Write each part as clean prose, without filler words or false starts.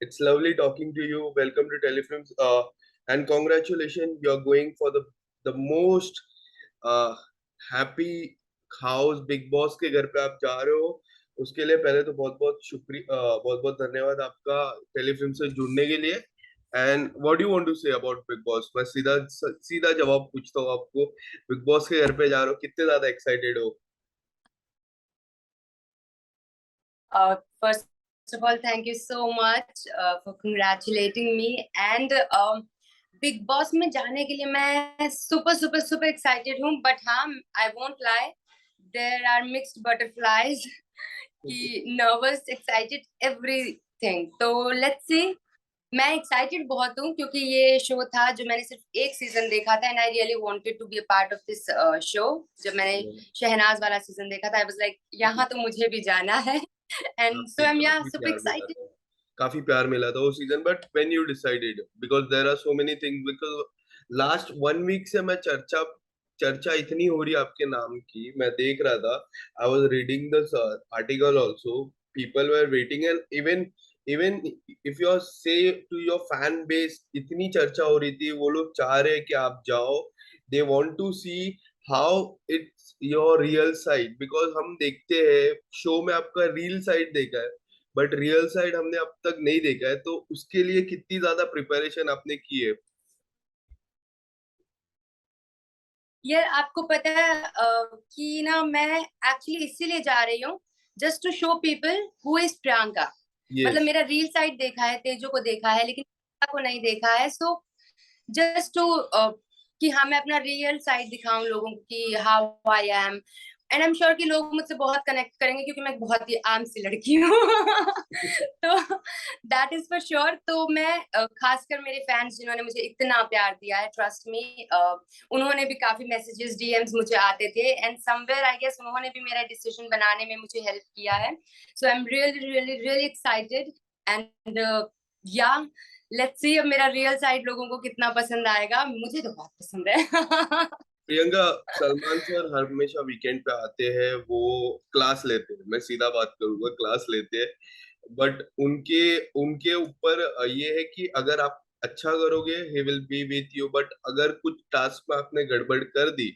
It's lovely talking to you. Welcome to Telefilms. And congratulations, you're going for the most uh, happy house big boss के घर पे आप जा रहे हो. उसके लिए पहले तो बहुत बहुत शुक्रिया, बहुत बहुत धन्यवाद आपका टेलीफिल्म से जुड़ने के लिए. And what do you want to say about Bigg Boss? मैं सीधा सीधा जवाब पूछता हूँ आपको. बिग बॉस के घर पे जा रहे हो, कितने ज्यादा एक्साइटेड हो? First of all, thank you so much for congratulating me. And Bigg Boss में जाने के लिए मैं सुपर सुपर सुपर एक्साइटेड हूँ. बट हाँ, I won't lie, there are mixed butterflies कि नर्वस, एक्साइटेड, एवरीथिंग. तो लेट्स सी. मैं एक्साइटेड बहुत हूँ क्योंकि ये शो था जो मैंने सिर्फ एक सीजन देखा था. And I really wanted to be a part of this show. जब मैंने शहनाज वाला सीजन देखा था, आई वाज लाइक, यहाँ तो मुझे भी जाना है. एंड सो आई एम या सुपर एक्साइटेड. काफी प्यार मिला था वो season. But when you decided, because there are so many things, because last 1 week से मैं चर्चा चर्चा इतनी हो रही है आपके नाम की. मैं देख रहा था, I was reading the article also. People were waiting. And even even if you से टू योर फैन बेस, इतनी चर्चा हो रही थी. वो लोग चाह रहे हैं कि आप जाओ. They want to see how it's your real side. Because हम देखते हैं शो में आपका रियल साइड देखा है, बट रियल साइड हमने अब तक नहीं देखा है. तो उसके लिए कितनी ज्यादा प्रिपरेशन आपने की है? यार, आपको पता है कि ना, मैं एक्चुअली इसीलिए जा रही हूँ, just to show people who is Priyanka. मतलब यस. मेरा रील साइड देखा है, तेजो को देखा है, लेकिन प्रियंका को नहीं देखा है. सो जस्ट टू कि हाँ, मैं अपना रियल साइड दिखाऊं लोगों को कि how I am. And I am sure कि लोग मुझसे बहुत कनेक्ट करेंगे क्योंकि मैं बहुत ही आम सी लड़की हूँ. तो दैट इज फॉर श्योर. तो मैं खासकर मेरे फैंस जिन्होंने मुझे इतना प्यार दिया है, ट्रस्ट मी, उन्होंने भी काफी मैसेजेस, डीएम्स मुझे आते थे. एंड समवेयर आई गेस उन्होंने भी मेरा डिसीजन बनाने में मुझे हेल्प किया है. So I am really really really excited. And yeah let's see अब मेरा रियल साइड लोगों को कितना पसंद आएगा. मुझे तो बहुत पसंद है. प्रियंका, सलमान सर हमेशा वीकेंड पे आते हैं. वो क्लास लेते हैं, मैं सीधा बात करूंगा, क्लास लेते हैं. बट उनके उनके ऊपर ये है कि अगर आप अच्छा करोगे, he will be with you. But अगर कुछ टास्क में आपने गड़बड़ कर दी,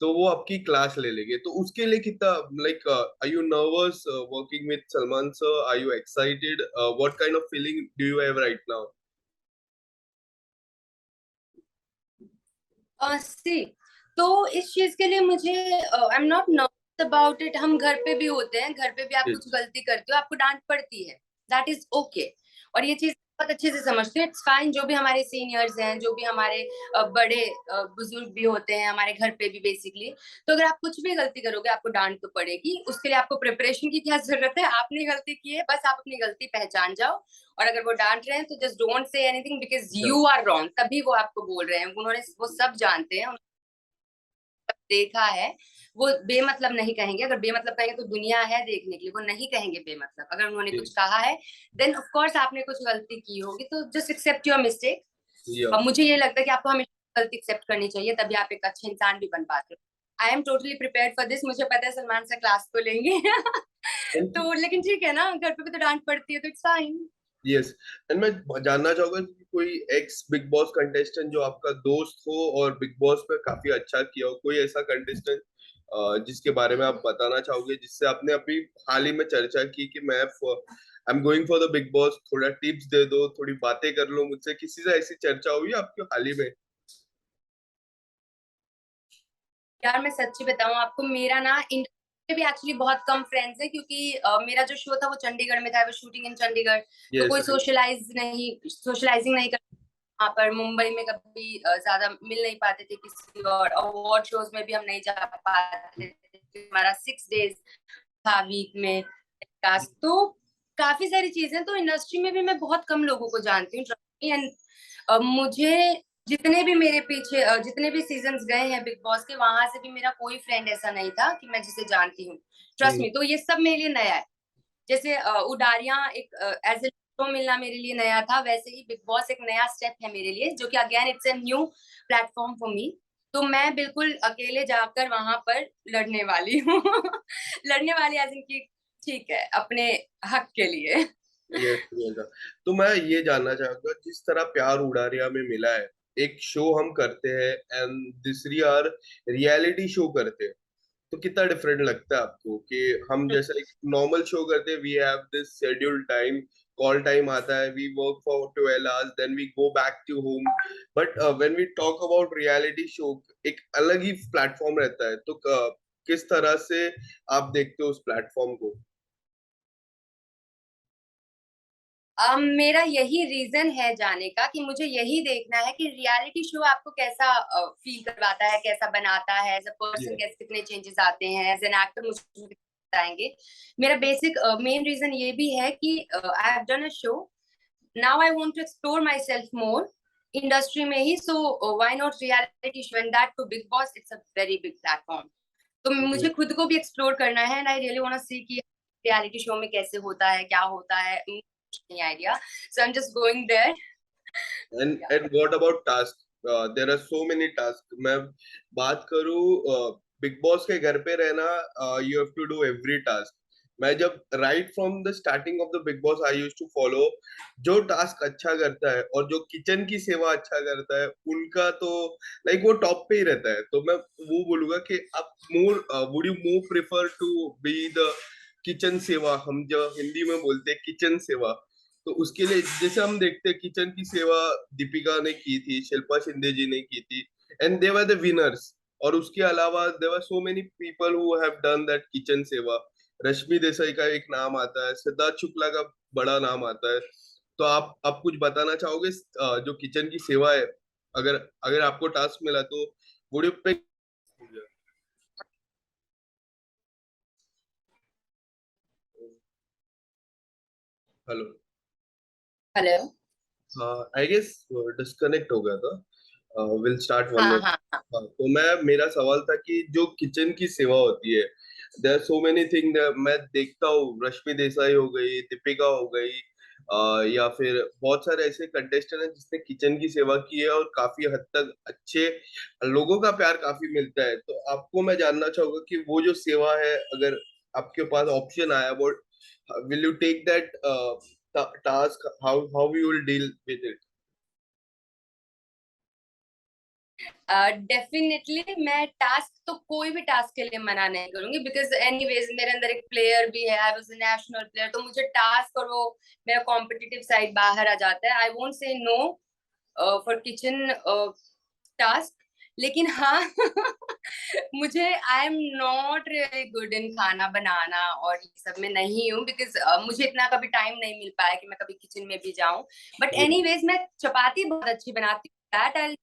तो वो आपकी क्लास ले लेंगे. तो उसके लिए कितना, like, are you nervous working with Salman sir? Are you excited? What kind of feeling do you have right now? See, तो इस चीज के लिए मुझे, I am not nervous about it. हम घर पे भी होते हैं, घर पे भी आप कुछ गलती करते हो, आपको डांट पड़ती है. That is okay. और ये चीज बहुत अच्छे से समझते हैं. It's fine. जो भी हमारे सीनियर्स हैं, जो भी हमारे बड़े बुजुर्ग भी होते हैं हमारे घर पे भी बेसिकली, तो अगर आप कुछ भी गलती करोगे, आपको डांट तो पड़ेगी. उसके लिए आपको प्रिपरेशन की क्या जरूरत है? आपने गलती की है, बस आप अपनी गलती पहचान जाओ. और अगर वो डांट रहे हैं तो just don't say anything because you are wrong. तभी वो आपको बोल रहे हैं. उन्होंने, वो सब जानते हैं, देखा है. वो बेमतलब नहीं कहेंगे. अगर बेमतलब कहेंगे तो दुनिया है देखने के लिए. वो नहीं कहेंगे बेमतलब. अगर उन्होंने कुछ कहा है, देन ऑफ कोर्स आपने कुछ गलती की होगी, तो जस्ट एक्सेप्ट योर मिस्टेक. और मुझे ये लगता है कि आपको हमेशा गलती एक्सेप्ट करनी चाहिए, तभी आप एक अच्छे इंसान भी बन पाते हो. I am totally prepared for this. मुझे पता है सलमान से क्लास तो लेंगे. तो लेकिन ठीक है ना, घर पे भी तो डांट पड़ती है, तो इट्स फाइन. यस. एंड मैं जानना चाहूंगा कि कोई एक्स बिग बॉस कंटेस्टेंट जो आपका दोस्त हो और बिग बॉस पे काफी अच्छा किया हो, कोई ऐसा कंटेस्टेंट जिसके बारे में आप बताना चाहोगे, जिससे आपने अभी हाल ही में चर्चा की कि मैं I am going for the Bigg boss, थोड़ा टिप्स दे दो, थोड़ी बातें कर लो मुझसे. किसी से ऐसी चर्चा हुई आपकी हाल ही में? यार, मैं सच्ची बताऊं आपको, मेरा ना इंडस्ट्री भी एक्चुअली बहुत कम फ्रेंड्स है क्योंकि मेरा जो शो था वो चंडीगढ़ में था. वो शूटिंग इन चंडीगढ़. तो यस. कोई सोशलाइजिंग नहीं कर. वहाँ पर मुंबई में कभी ज्यादा मिल नहीं पाते थे किसी. और अवार्ड शोज में भी हम नहीं जा पाते थे. हमारा 6 डेज था वीक में कास्ट. तो काफी सारी चीजें. तो इंडस्ट्री में भी मैं बहुत कम लोगों को जानती हूँ. एंड मुझे जितने भी मेरे पीछे जितने भी सीजन्स गए हैं बिग बॉस के, वहां से भी मेरा कोई फ्रेंड ऐसा नहीं था कि मैं जिसे जानती हूँ. Trust me. तो ये सब मेरे लिए नया है. जैसे उडारियां एक एज ए शो मिलना मेरे लिए नया था, वैसे ही बिग बॉस एक नया स्टेप है मेरे लिए, जो कि again it's a new platform for me. तो मैं बिल्कुल अकेले जाकर वहां पर लड़ने वाली हूँ. लड़ने वाली एज इनकी, ठीक है, अपने हक के लिए. यस प्रियंका, तो मैं ये जानना चाहूंगा जिस तरह प्यार उड़ारिया में मिला है, एक शो हम करते हैं एंड दूसरी आर रियलिटी शो करते हैं, तो कितना डिफरेंट लगता है आपको कि हम जैसे एक नॉर्मल शो करते हैं, we have this scheduled time, call time आता है, we work for 12 hours, then we go back to home, but when we talk about reality show एक अलग ही प्लेटफॉर्म रहता है, तो किस तरह से आप देखते हो उस प्लेटफॉर्म को? मेरा यही रीजन है जाने का कि मुझे यही देखना है कि रियलिटी शो आपको कैसा फील करवाता है, कैसा बनाता है, एज अ पर्सन कैसे कितने चेंजेस आते हैं, एज एन एक्टर मुझे बताएंगे। मेरा बेसिक मेन रीजन ये भी है कि I have done a show, now I want to explore myself more industry में ही, so why not reality show, and that too Bigg Boss, it's a very big platform. तो मुझे खुद को भी एक्सप्लोर करना है, and I really want to see कि रियलिटी शो में कैसे होता है, क्या होता है, नहीं idea, so I am just going there. And what about task? There are so many tasks. मैं बात करूँ बिग बॉस के घर पे रहना, you have to do every task. मैं जब right from the starting of the Bigg Boss I use to follow, जो टास्क अच्छा करता है और जो किचन की सेवा अच्छा करता है उनका तो लाइक वो टॉप पे ही रहता है। तो मैं वो बोलूंगा कि आप more would you more prefer to be the kitchen सेवा, हम जो हिंदी में बोलते हैं किचन सेवा, तो उसके लिए जैसे हम देखते हैं किचन की सेवा दीपिका ने की थी, शिल्पा शिंदे जी ने की थी, and they were the winners. और उसके अलावा there were so many people who have done that kitchen सेवा। रश्मि देसाई का एक नाम आता है, सिद्धार्थ शुक्ला का बड़ा नाम आता है। तो आप कुछ बताना चाहोगे जो किचन की सेवा है, अगर अगर आपको टास्क मिला तो would you pick? Hello. Hello. हाँ, आई गेस डिस्कनेक्ट हो गया था। विल स्टार्ट वन हाँ मोर। हाँ हाँ। हाँ, तो मेरा सवाल था कि जो किचन की सेवा होती है, देयर सो मेनी थिंग, मैं देखता हूँ रश्मि देसाई हो गई, दीपिका हो गई, या फिर बहुत सारे ऐसे कंटेस्टेंट हैं जिसने किचन की सेवा की है और काफी हद तक अच्छे लोगों का प्यार काफी मिलता है। तो आपको मैं जानना चाहूंगा कि वो जो सेवा है, अगर आपके पास ऑप्शन आया, वो will you take that task, how you will deal with it? Definitely मैं टास्क तो कोई भी टास्क के लिए मना नहीं करूंगी, बिकॉज एनीवेज मेरे अंदर एक प्लेयर भी है, I was a national player, तो मुझे टास्क और वो मेरा कॉम्पिटिटिव साइड बाहर आ जाता है। I won't say no for kitchen task, लेकिन हाँ मुझे I am not really good in खाना बनाना और ये सब में नहीं हूँ, बिकॉज मुझे इतना कभी टाइम नहीं मिल पाया कि मैं कभी किचन में भी जाऊं। But Yeah. एनीवेज मैं चपाती बहुत अच्छी बनाती हूँ, दैट आई,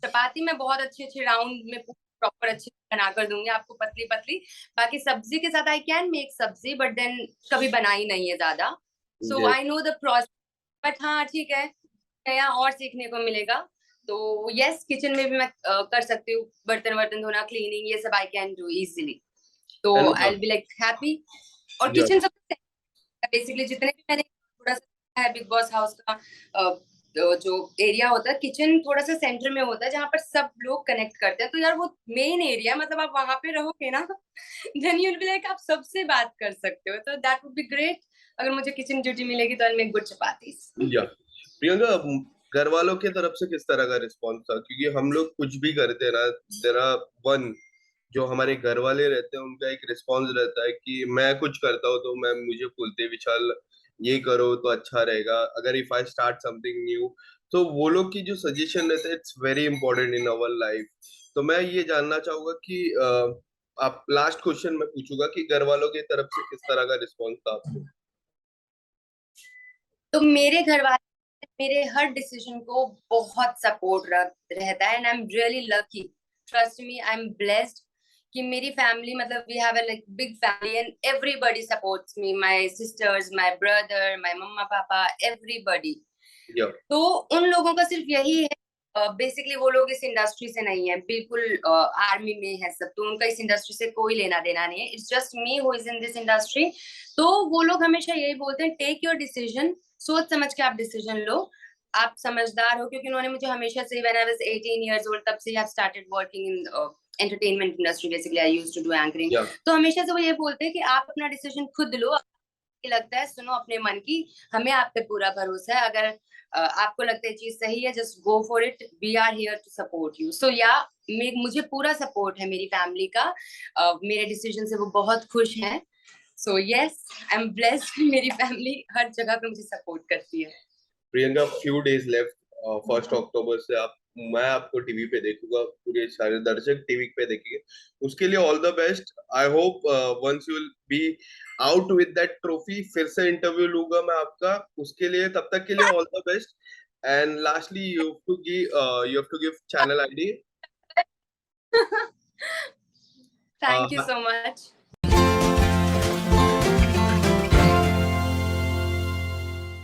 चपाती में बहुत अच्छे अच्छे राउंड में प्रॉपर अच्छी बना कर दूंगी आपको, पतली पतली। बाकी सब्जी के साथ आई कैन मेक सब्जी, बट देन कभी बनाई नहीं है ज्यादा, सो Yes. I know the process. But हाँ ठीक है, नया और सीखने को मिलेगा। तो यस, किचन में भी मैं कर सकती हूँ, बर्तन वर्तन धोना, क्लीनिंग, ये सब आई कैन डू इजीली। तो And I will be like happy. और yeah. किचन सब बेसिकली जितने भी मैंने थोड़ा सा है बिग बॉस हाउस का, जो एरिया होता है किचन थोड़ा सा सेंटर में होता है जहाँ पर सब लोग कनेक्ट करते हैं, तो यार वो मेन एरिया, मतलब आप वहां पे रहोगे ना then you will be like आप सबसे बात कर सकते हो, तो दैट वुड बी ग्रेट। अगर मुझे किचन ड्यूटी मिलेगी तो I make good chapatis. Yeah. Priyanka, घर वालों की तरफ से किस तरह का रिस्पॉन्स था? क्योंकि हम लोग कुछ भी करते हैं ना, तेरा वन जो हमारे घर वाले रहते हैं उनका एक रिस्पॉन्स रहता है कि मैं कुछ करता हूँ तो मैं मुझे बोलते विशाल ये करो तो अच्छा रहेगा, अगर if I start something new, तो वो लोग की जो सजेशन रहता है it's very important in our life. तो मैं ये जानना चाहूंगा कि आप लास्ट क्वेश्चन मैं पूछूंगा कि घर वालों की तरफ से किस तरह का रिस्पॉन्स था आपको? तो मेरे घर वाले मेरे हर डिसीजन को बहुत सपोर्ट रहता है, and I am really lucky, trust me, I am blessed कि मेरी फैमिली, मतलब we have a like big family and everybody supports me, my sisters, my brother, my mamma papa, everybody. या। तो उन लोगों का सिर्फ यही है, बेसिकली वो लोग इस इंडस्ट्री से नहीं है बिल्कुल, आर्मी में है सब, तो उनका इस इंडस्ट्री से कोई लेना देना नहीं है, it's just me who is in this industry. तो वो लोग हमेशा यही बोलते हैं, टेक योर डिसीजन, सोच समझ के आप डिसीजन लो, आप समझदार हो, क्योंकि उन्होंने मुझे हमेशा से when I was 18 years old तब से ही I started working in entertainment industry, basically I used to do anchoring. Yeah. तो हमेशा से वो ये बोलते हैं कि आप अपना डिसीजन खुद लो, लगता है सुनो अपने मन की, हमें आप पे पूरा भरोसा है। अगर आपको लगता है चीज सही है, just go for it, we are here to support you. So yeah मुझे पूरा सपोर्ट है मेरी फैमिली का, मेरे डिसीजन से वो बहुत खुश हैं। So yes, I am blessed. मेरी फैमिली हर जगह पे मुझे सपोर्ट करती है। प्रियंका, फ्यू डेज लेफ्ट, 1 अक्टूबर से मैं आपको टीवी पे देखूंगा, पूरे सारे दर्शक टीवी पे देखेंगे। उसके लिए all the best. I hope once you will be out with that trophy, फिर से इंटरव्यू लूंगा मैं आपका उसके लिए। तब तक के लिए all the best. And lastly you have to give channel ID. Thank you so much.